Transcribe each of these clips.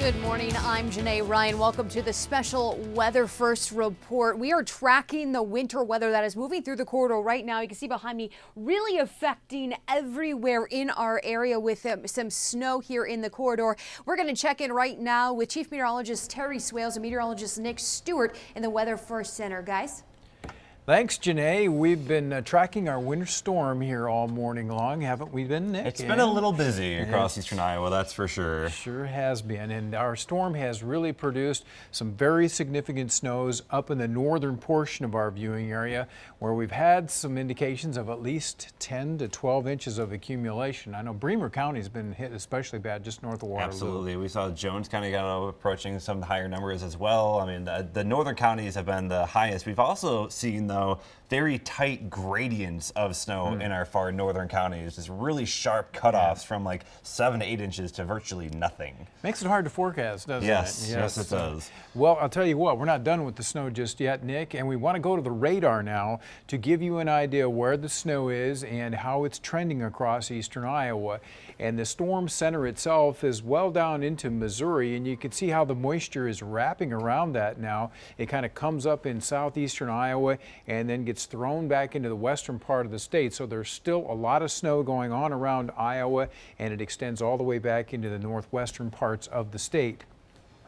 Good morning, I'm Jenee Ryan. Welcome to the special Weather First report. We are tracking the winter weather that is moving through the corridor right now. You can see behind me, really affecting everywhere in our area with some snow here in the corridor. We're going to check in right now with Chief Meteorologist Terry Swails and Meteorologist Nick Stewart in the Weather First Center. Guys. Thanks, Jenee. We've been tracking our winter storm here all morning long, haven't we been, Nick? It's been a little busy across eastern Iowa, that's for sure. Sure has been, and our storm has really produced some very significant snows up in the northern portion of our viewing area, where we've had some indications of at least 10 to 12 inches of accumulation. I know Bremer County has been hit especially bad just north of Waterloo. Absolutely. We saw Jones County got approaching some higher numbers as well. I mean, the northern counties have been the highest. We've also seen, though, very tight gradients of snow in our far northern counties, just really sharp cutoffs from like 7 to 8 inches to virtually nothing. Makes it hard to forecast, doesn't it? Yes, it does. Well, I'll tell you what, we're not done with the snow just yet, Nick, and we want to go to the radar now to give you an idea where the snow is and how it's trending across eastern Iowa. And the storm center itself is well down into Missouri, and you can see how the moisture is wrapping around that now. It kind of comes up in southeastern Iowa and then gets thrown back into the western part of the state. So there's still a lot of snow going on around Iowa, and it extends all the way back into the northwestern parts of the state.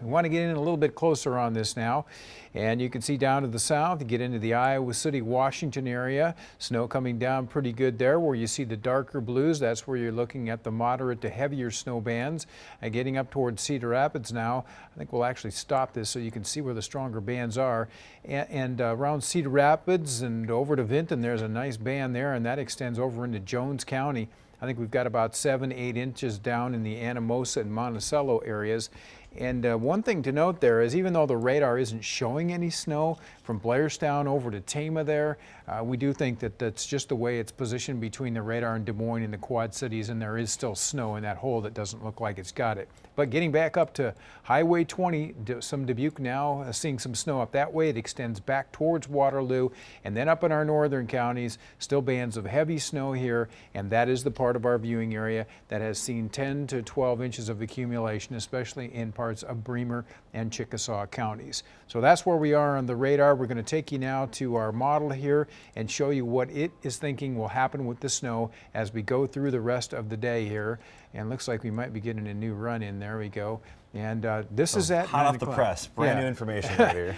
We want to get in a little bit closer on this now, and you can see down to the south, you get into the Iowa City, Washington area, snow coming down pretty good there. Where you see the darker blues, that's where you're looking at the moderate to heavier snow bands. And getting up towards Cedar Rapids now, I think we'll actually stop this so you can see where the stronger bands are. And around Cedar Rapids and over to Vinton, there's a nice band there, and that extends over into Jones County. I think we've got about 7 to 8 inches down in the Anamosa and Monticello areas. And one thing to note there is, even though the radar isn't showing any snow from Blairstown over to Tama there, we do think that that's just the way it's positioned between the radar and Des Moines and the Quad Cities, and there is still snow in that hole that doesn't look like it's got it. But getting back up to Highway 20, some Dubuque now, seeing some snow up that way. It extends back towards Waterloo, and then up in our northern counties, still bands of heavy snow here, and that is the part of our viewing area that has seen 10 to 12 inches of accumulation, especially in parts of Bremer and Chickasaw counties. So that's where we are on the radar. We're going to take you now to our model here and show you what it is thinking will happen with the snow as we go through the rest of the day here. And looks like we might be getting a new run in. There we go. And this is at hot off the press, brand new information right here.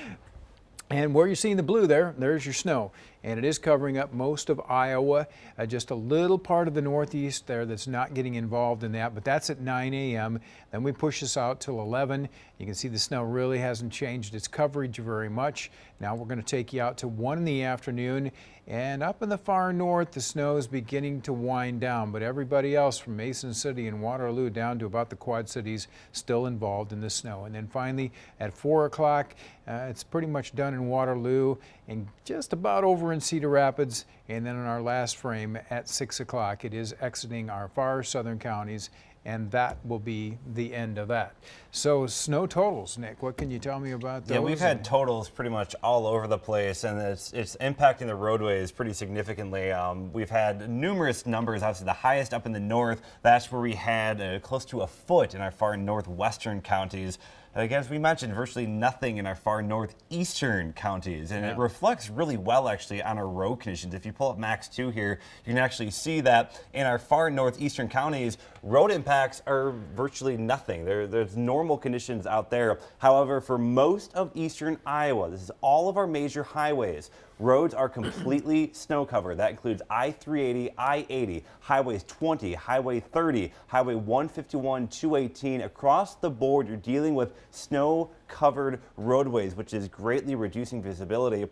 And where you're seeing the blue there, there's your snow. And it is covering up most of Iowa, just a little part of the northeast there that's not getting involved in that, but that's at 9 a.m. Then we push this out till 11. You can see the snow really hasn't changed its coverage very much. Now we're going to take you out to 1 in the afternoon, and up in the far north, the snow is beginning to wind down, but everybody else from Mason City and Waterloo down to about the Quad Cities still involved in the snow. And then finally at 4 o'clock, it's pretty much done in Waterloo and just about over in Cedar Rapids. And then in our last frame at 6 o'clock, it is exiting our far southern counties, and that will be the end of that. So snow totals, Nick, what can you tell me about those? Yeah, we've had totals pretty much all over the place, and it's impacting the roadways pretty significantly. We've had numerous numbers. Obviously, the highest up in the north, that's where we had close to a foot in our far northwestern counties. Again, as we mentioned, virtually nothing in our far northeastern counties, and it reflects really well actually on our road conditions. If you pull up Max 2 here, you can actually see that in our far northeastern counties, road impacts are virtually nothing. There's normal conditions out there. However, for most of eastern Iowa, this is all of our major highways, roads are completely snow covered. That includes I-380, I-80, Highways 20, Highway 30, Highway 151, 218. Across the board, you're dealing with snow-covered roadways, which is greatly reducing visibility.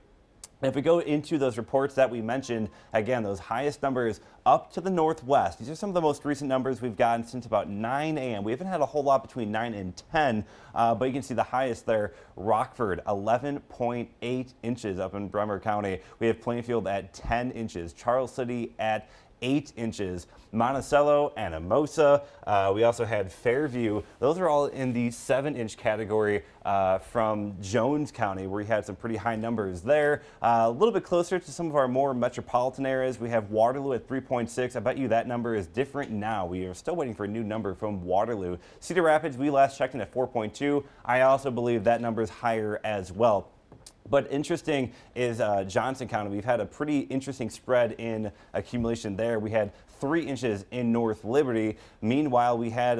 And if we go into those reports that we mentioned, again, those highest numbers up to the northwest, these are some of the most recent numbers we've gotten since about 9 a.m. We haven't had a whole lot between 9 and 10, but you can see the highest there, Rockford, 11.8 inches up in Bremer County. We have Plainfield at 10 inches, Charles City at 8 inches. Monticello and Hermosa. We also had Fairview. Those are all in the 7-inch category from Jones County, where we had some pretty high numbers there. A little bit closer to some of our more metropolitan areas. We have Waterloo at 3.6. I bet you that number is different now. We are still waiting for a new number from Waterloo. Cedar Rapids, we last checked in at 4.2. I also believe that number is higher as well. But interesting is Johnson County. We've had a pretty interesting spread in accumulation there. We had 3 inches in North Liberty. Meanwhile, we had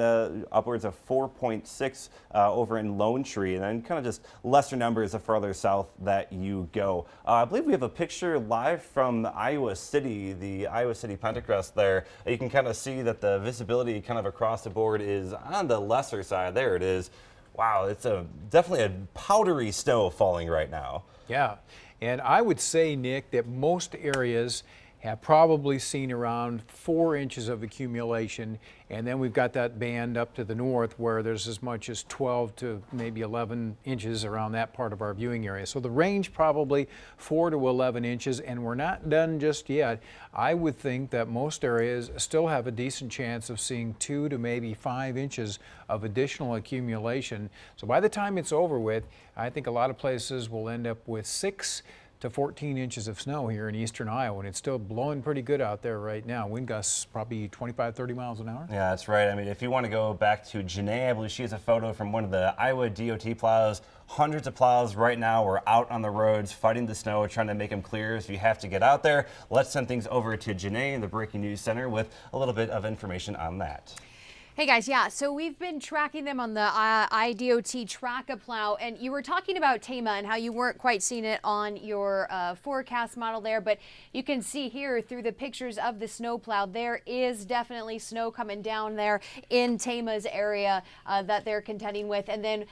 upwards of 4.6 over in Lone Tree, and then kind of just lesser numbers the further south that you go. I believe we have a picture live from Iowa City, the Iowa City Pentacrest there. You can kind of see that the visibility kind of across the board is on the lesser side. There it is. Wow, it's definitely a powdery snow falling right now. Yeah, and I would say, Nick, that most areas have probably seen around 4 inches of accumulation, and then we've got that band up to the north where there's as much as 12 to maybe 11 inches around that part of our viewing area. So the range probably 4 to 11 inches, and we're not done just yet. I would think that most areas still have a decent chance of seeing 2 to maybe 5 inches of additional accumulation. So by the time it's over with, I think a lot of places will end up with 6 to 14 inches of snow here in eastern Iowa, and it's still blowing pretty good out there right now. Wind gusts probably 25, 30 miles an hour. Yeah, that's right. I mean, if you want to go back to Jenee, I believe she has a photo from one of the Iowa DOT plows. Hundreds of plows right now are out on the roads fighting the snow, trying to make them clear. So you have to get out there. Let's send things over to Jenee in the Breaking News Center with a little bit of information on that. Hey guys, yeah, so we've been tracking them on the IDOT Track-A-Plow, and you were talking about Tama and how you weren't quite seeing it on your forecast model there, but you can see here through the pictures of the snowplow, there is definitely snow coming down there in Tama's area that they're contending with. And then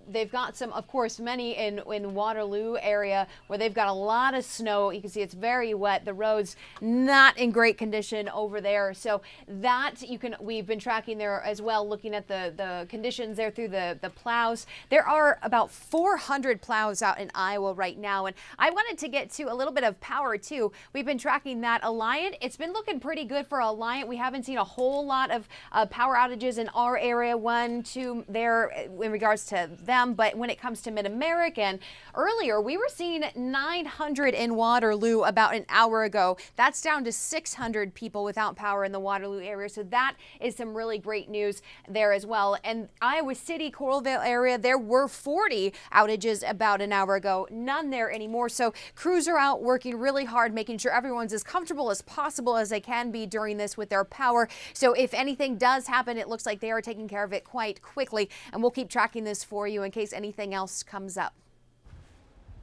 they've got some, of course, many in Waterloo area where they've got a lot of snow. You can see it's very wet. The roads not in great condition over there. So that we've been tracking there as well, looking at the conditions there through the plows. There are about 400 plows out in Iowa right now. And I wanted to get to a little bit of power too. We've been tracking that Alliant. It's been looking pretty good for Alliant. We haven't seen a whole lot of power outages in our area, 1, 2 there in regards to them. But when it comes to Mid-American, earlier we were seeing 900 in Waterloo about an hour ago. That's down to 600 people without power in the Waterloo area. So that is some really great news there as well. And Iowa City, Coralville area, there were 40 outages about an hour ago. None there anymore. So crews are out working really hard, making sure everyone's as comfortable as possible as they can be during this with their power. So if anything does happen, it looks like they are taking care of it quite quickly. And we'll keep tracking this for you in case anything else comes up.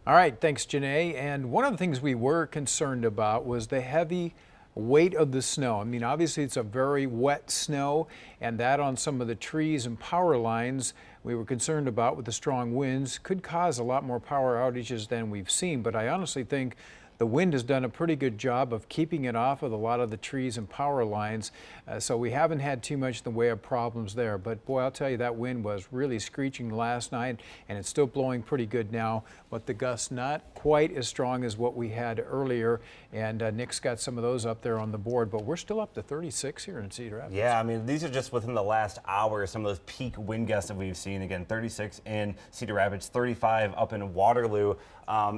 All right, thanks, Jenee. And one of the things we were concerned about was the heavy weight of the snow. I mean, obviously it's a very wet snow, and that on some of the trees and power lines we were concerned about with the strong winds could cause a lot more power outages than we've seen. But I honestly think the wind has done a pretty good job of keeping it off of a lot of the trees and power lines, so we haven't had too much in the way of problems there. But boy, I'll tell you, that wind was really screeching last night, and it's still blowing pretty good now, but the gusts not quite as strong as what we had earlier, and Nick's got some of those up there on the board, but we're still up to 36 here in Cedar Rapids. Yeah, I mean, these are just within the last hour, some of those peak wind gusts that we've seen. Again, 36 in Cedar Rapids, 35 up in Waterloo.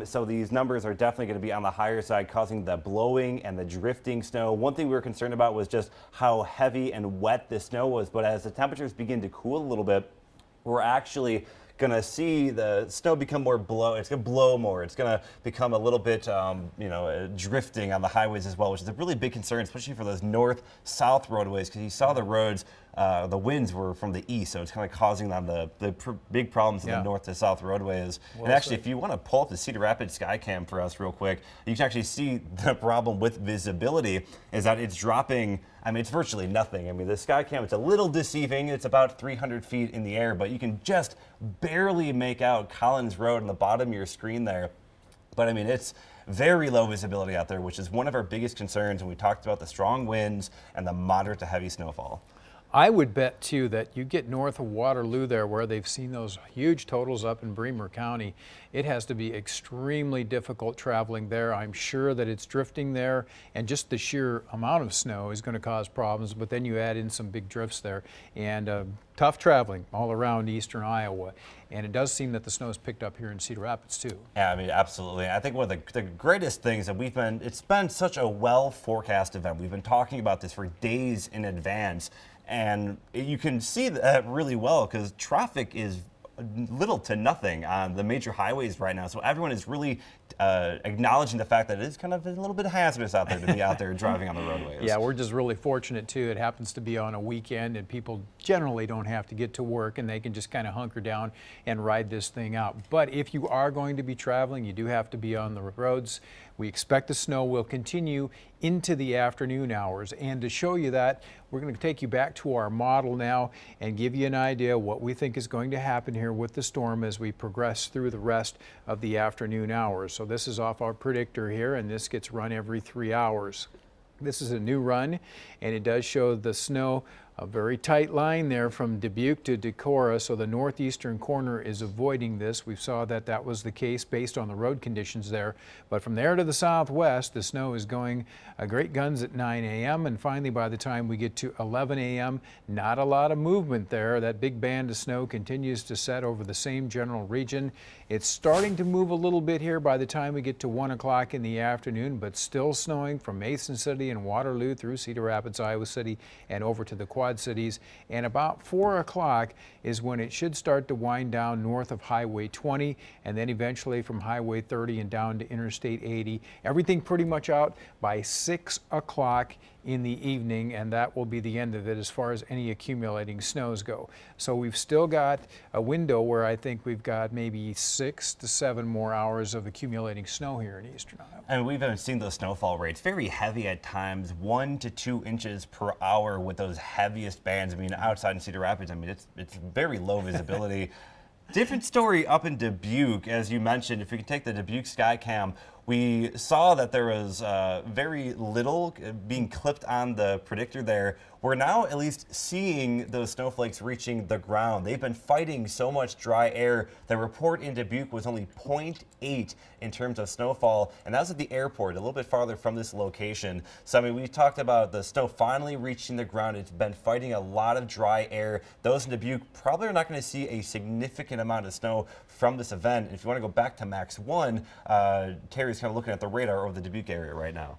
So these numbers are definitely going to be on the higher side, causing the blowing and the drifting snow. One thing we were concerned about was just how heavy and wet the snow was, but as the temperatures begin to cool a little bit, we're actually going to see the snow become more it's going to blow more. It's going to become a little bit, drifting on the highways as well, which is a really big concern, especially for those north-south roadways, because you saw the roads, the winds were from the east, so it's kind of causing them the big problems in the north to south roadways. Well, and actually, if you want to pull up the Cedar Rapids Skycam for us real quick, you can actually see the problem with visibility is that it's dropping. I mean, it's virtually nothing. I mean, the Skycam, it's a little deceiving. It's about 300 feet in the air, but you can just barely make out Collins Road on the bottom of your screen there. But I mean, it's very low visibility out there, which is one of our biggest concerns when we talked about the strong winds and the moderate to heavy snowfall. I would bet too that you get north of Waterloo there where they've seen those huge totals up in Bremer County. It has to be extremely difficult traveling there. I'm sure that it's drifting there, and just the sheer amount of snow is going to cause problems, but then you add in some big drifts there, and tough traveling all around eastern Iowa. And it does seem that the snow's picked up here in Cedar Rapids too. Yeah, I mean, absolutely. I think one of the greatest things that it's been such a well forecast event. We've been talking about this for days in advance. And you can see that really well because traffic is little to nothing on the major highways right now. So everyone is really acknowledging the fact that it is kind of a little bit hazardous out there to be out there driving on the roadways. Yeah, we're just really fortunate too. It happens to be on a weekend and people generally don't have to get to work and they can just kind of hunker down and ride this thing out. But if you are going to be traveling, you do have to be on the roads. We expect the snow will continue into the afternoon hours. And to show you that, we're going to take you back to our model now and give you an idea what we think is going to happen here with the storm as we progress through the rest of the afternoon hours. So this is off our predictor here, and this gets run every 3 hours. This is a new run, and it does show the snow, a very tight line there from Dubuque to Decorah, so the northeastern corner is avoiding this. We saw that that was the case based on the road conditions there. But from there to the southwest, the snow is going great guns at 9 a.m. and finally by the time we get to 11 a.m., not a lot of movement there. That big band of snow continues to set over the same general region. It's starting to move a little bit here by the time we get to 1 o'clock in the afternoon, but still snowing from Mason City and Waterloo through Cedar Rapids, Iowa City, and over to the Quad Cities. And about 4 o'clock is when it should start to wind down north of Highway 20 and then eventually from Highway 30 and down to Interstate 80. Everything pretty much out by 6 o'clock in the evening, and that will be the end of it as far as any accumulating snows go. So we've still got a window where I think we've got maybe 6 to 7 more hours of accumulating snow here in eastern Iowa. And we've been seeing those snowfall rates very heavy at times, 1 to 2 inches per hour with those heaviest bands. I mean, outside in Cedar Rapids, I mean, it's very low visibility. Different story up in Dubuque, as you mentioned. If we could take the Dubuque Skycam, we saw that there was very little being clipped on the predictor there. We're now at least seeing those snowflakes reaching the ground. They've been fighting so much dry air. The report in Dubuque was only 0.8 in terms of snowfall, and that was at the airport, a little bit farther from this location. So, I mean, we talked about the snow finally reaching the ground. It's been fighting a lot of dry air. Those in Dubuque probably are not going to see a significant amount of snow from this event. And if you want to go back to Max 1, Terry's kind of looking at the radar over the Dubuque area right now.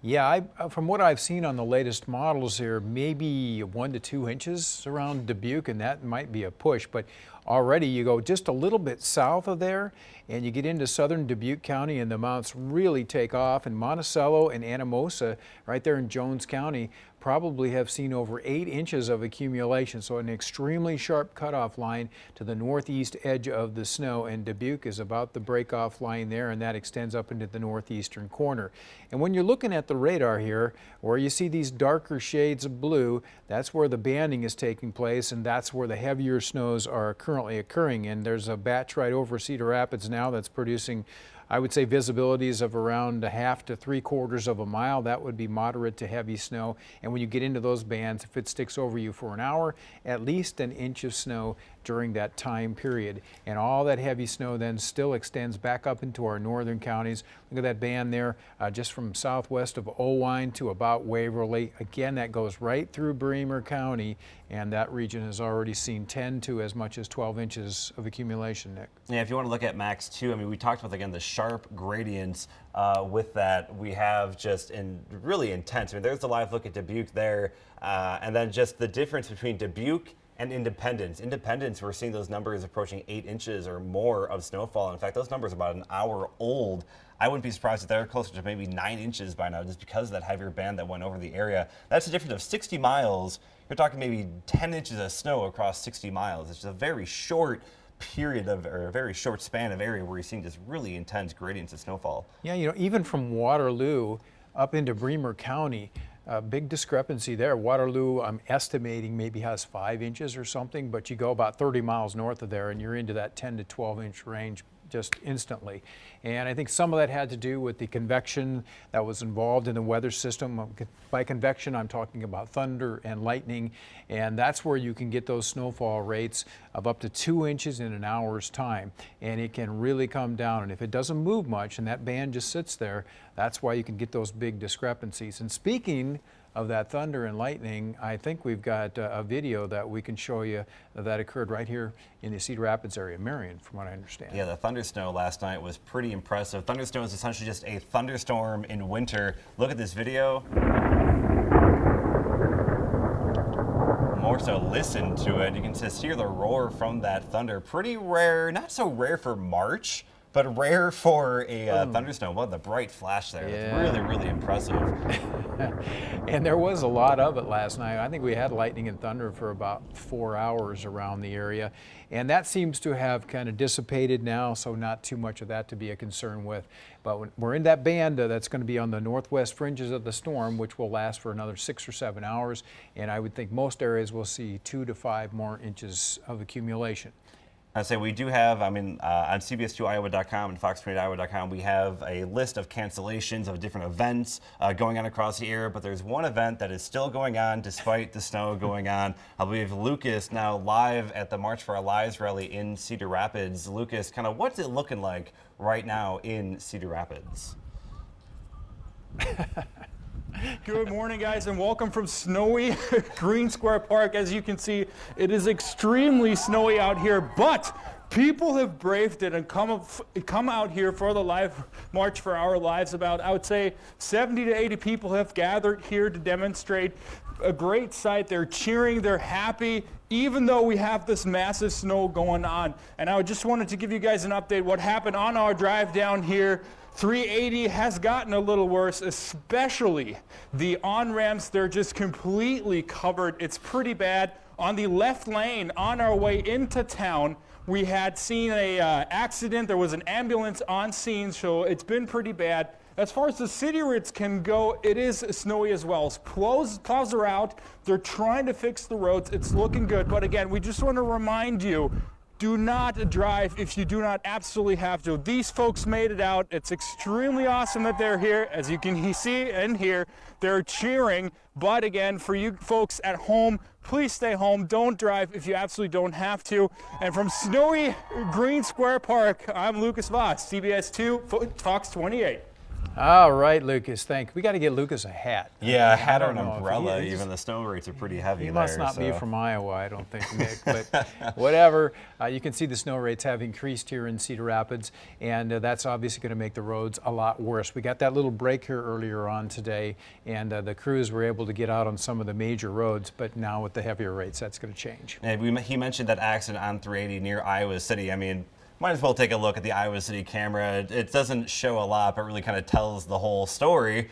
Yeah, from what I've seen on the latest models here, maybe 1 to 2 inches around Dubuque, and that might be a push, but already you go just a little bit south of there and you get into southern Dubuque County and the amounts really take off. And Monticello and Anamosa right there in Jones County probably have seen over 8 inches of accumulation, so an extremely sharp cutoff line to the northeast edge of the snow, and Dubuque is about the break-off line there, and that extends up into the northeastern corner. And when you're looking at the radar here, where you see these darker shades of blue, that's where the banding is taking place, and that's where the heavier snows are currently occurring. And there's a batch right over Cedar Rapids now that's producing, I would say, visibilities of around 1/2 to 3/4 of a mile. That would be moderate to heavy snow. And when you get into those bands, if it sticks over you for an hour, at least 1 inch of snow during that time period. And all that heavy snow then still extends back up into our northern counties. Look at that band there, just from southwest of Owine to about Waverly. Again, that goes right through Bremer County, and that region has already seen 10 to as much as 12 inches of accumulation, Nick. Yeah, if you want to look at Max 2, I mean, we talked about, again, the sharp gradients with that. We have just really intense. I mean, there's the live look at Dubuque there, and then just the difference between Dubuque and Independence. Independence, we're seeing those numbers approaching 8 inches or more of snowfall. In fact, those numbers are about an hour old. I wouldn't be surprised if they're closer to maybe 9 inches by now, just because of that heavier band that went over the area. That's a difference of 60 miles. You're talking maybe 10 inches of snow across 60 miles. It's just a very short period of, or a very short span of area where you're seeing just really intense gradients of snowfall. Yeah, you know, even from Waterloo up into Bremer County, big discrepancy there. Waterloo, I'm estimating, maybe has 5 inches or something, but you go about 30 miles north of there and you're into that 10 to 12 inch range just instantly. And I think some of that had to do with the convection that was involved in the weather system. By convection, I'm talking about thunder and lightning, and that's where you can get those snowfall rates of up to 2 inches in an hour's time. And it can really come down, and if it doesn't move much and that band just sits there, that's why you can get those big discrepancies. And speaking of that thunder and lightning, I think we've got a video that we can show you that occurred right here in the Cedar Rapids area, Marion, from what I understand. Yeah, the thunder snow last night was pretty impressive. Thunder snow is essentially just a thunderstorm in winter. Look at this video. More so, listen to it. You can just hear the roar from that thunder. Pretty rare, not so rare for March, but rare for a thunderstorm. Well, the bright flash there. Yeah. That's really, really impressive. And there was a lot of it last night. I think we had lightning and thunder for about 4 hours around the area. And that seems to have kind of dissipated now, so not too much of that to be a concern with. But when we're in that band that's going to be on the northwest fringes of the storm, which will last for another 6 or 7 hours. And I would think most areas will see 2 to 5 more inches of accumulation. I say we do have, on CBS2Iowa.com and Fox28Iowa.com, we have a list of cancellations of different events going on across the area, but there's one event that is still going on despite the snow going on. I believe Lucas now live at the March for Our Lives rally in Cedar Rapids. Lucas, kind of what's it looking like right now in Cedar Rapids? Good morning, guys, and welcome from snowy Green Square Park. As you can see, it is extremely snowy out here, but people have braved it and come out here for the live March for Our Lives. About, I would say, 70 to 80 people have gathered here to demonstrate. A great sight. They're cheering, they're happy, even though we have this massive snow going on. And I just wanted to give you guys an update what happened on our drive down here. 380 has gotten a little worse, especially the on-ramps. They're just completely covered. It's pretty bad. On the left lane, on our way into town, we had seen a accident. There was an ambulance on scene, so it's been pretty bad. As far as the city roads can go, it is snowy as well. Plows are out. They're trying to fix the roads. It's looking good. But again, we just want to remind you, do not drive if you do not absolutely have to. These folks made it out. It's extremely awesome that they're here. As you can see and hear, they're cheering. But again, for you folks at home, please stay home. Don't drive if you absolutely don't have to. And from snowy Green Square Park, I'm Lucas Voss, CBS 2, Fox 28. All right, Lucas, thank you. We got to get Lucas a hat. Yeah, a hat or an umbrella. Even the snow rates are pretty heavy He there. must not be from Iowa, I don't think, Nick, but whatever. You can see the snow rates have increased here in Cedar Rapids, and that's obviously going to make the roads a lot worse. We got that little break here earlier on today, and the crews were able to get out on some of the major roads, but now with the heavier rates, that's going to change. And he mentioned that accident on 380 near Iowa City. I mean, might as well take a look at the Iowa City camera. It doesn't show a lot, but really kind of tells the whole story.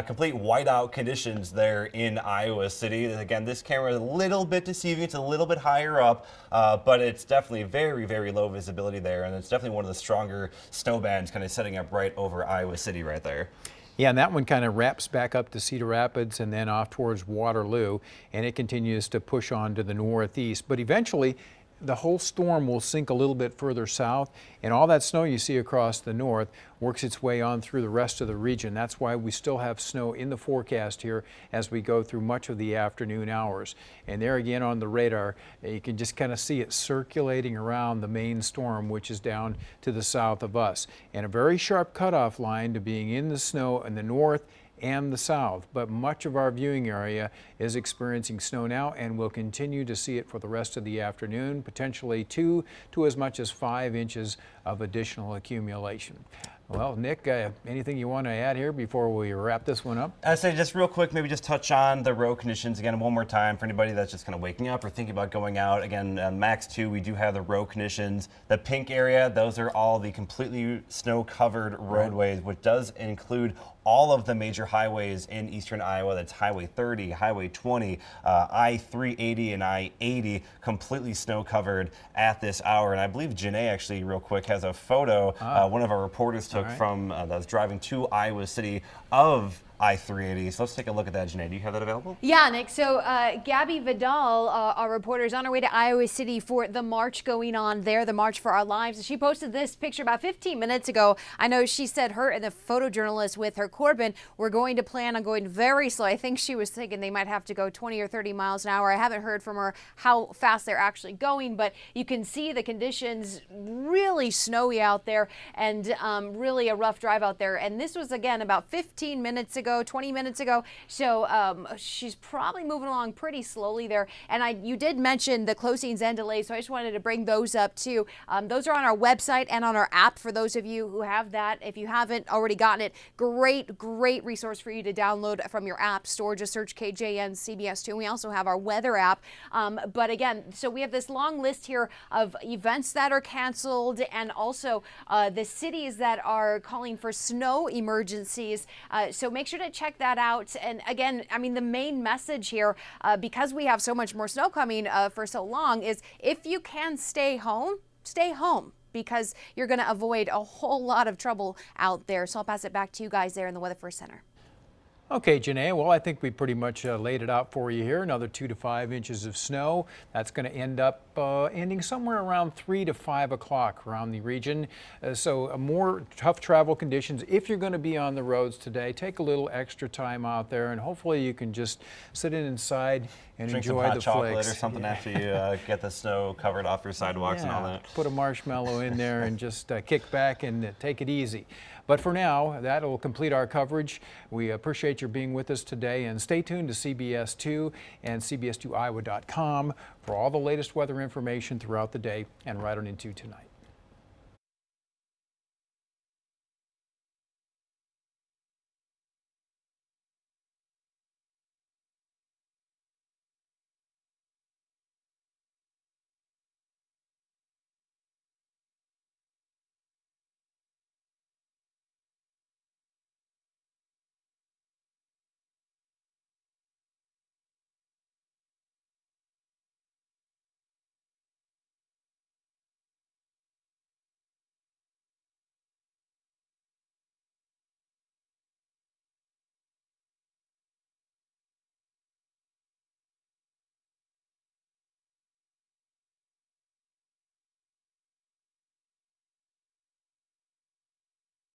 Complete whiteout conditions there in Iowa City. Again, this camera is a little bit deceiving. It's a little bit higher up, but it's definitely very, very low visibility there, and it's definitely one of the stronger snow bands kind of setting up right over Iowa City right there. Yeah, and that one kind of wraps back up to Cedar Rapids and then off towards Waterloo, and it continues to push on to the northeast. But eventually, the whole storm will sink a little bit further south, and all that snow you see across the north works its way on through the rest of the region. That's why we still have snow in the forecast here as we go through much of the afternoon hours. And there again on the radar, you can just kind of see it circulating around the main storm, which is down to the south of us. And a very sharp cutoff line to being in the snow in the north and the south, but much of our viewing area is experiencing snow now, and we'll continue to see it for the rest of the afternoon, potentially 2 to as much as 5 inches of additional accumulation. Well, Nick, anything you want to add here before we wrap this one up? I'd say just real quick, maybe just touch on the road conditions again one more time for anybody that's just kind of waking up or thinking about going out. Again, max 2, we do have the road conditions. The pink area, those are all the completely snow-covered roadways, which does include all of the major highways in eastern Iowa. That's Highway 30, Highway 20, I-380 and I-80, completely snow-covered at this hour. And I believe Jenee actually, real quick, has a photo one of our reporters took from that was driving to Iowa City of I-380. So let's take a look at that, Jenee. Do you have that available? Yeah, Nick. So Gabby Vidal, our reporter, is on her way to Iowa City for the march going on there, the March for Our Lives. She posted this picture about 15 minutes ago. I know she said her and the photojournalist with her Corbin were going to plan on going very slow. I think she was thinking they might have to go 20 or 30 miles an hour. I haven't heard from her how fast they're actually going, but you can see the conditions really snowy out there and really a rough drive out there. And this was, again, about 15 minutes ago, 20 minutes ago. So she's probably moving along pretty slowly there. And you did mention the closings and delays, so I just wanted to bring those up too. Those are on our website and on our app for those of you who have that. If you haven't already gotten it, great resource for you to download from your app store. Just search KGAN CBS2. And we also have our weather app. But again, so we have this long list here of events that are canceled and also the cities that are calling for snow emergencies. So make sure to check that out. And again, I mean, the main message here, because we have so much more snow coming for so long, is if you can stay home, because you're going to avoid a whole lot of trouble out there. So I'll pass it back to you guys there in the Weather First Center. Okay, Jenee, well, I think we pretty much laid it out for you here. Another 2 to 5 inches of snow. That's going to end up ending somewhere around 3 to 5 o'clock around the region. So more tough travel conditions. If you're going to be on the roads today, take a little extra time out there, and hopefully you can just sit inside and drink enjoy some hot the chocolate flicks or something after you get the snow covered off your sidewalks and all that. Put a marshmallow in there and just kick back and take it easy. But for now, that'll complete our coverage. We appreciate your being with us today, and stay tuned to CBS 2 and CBS2Iowa.com for all the latest weather information throughout the day and right on into tonight.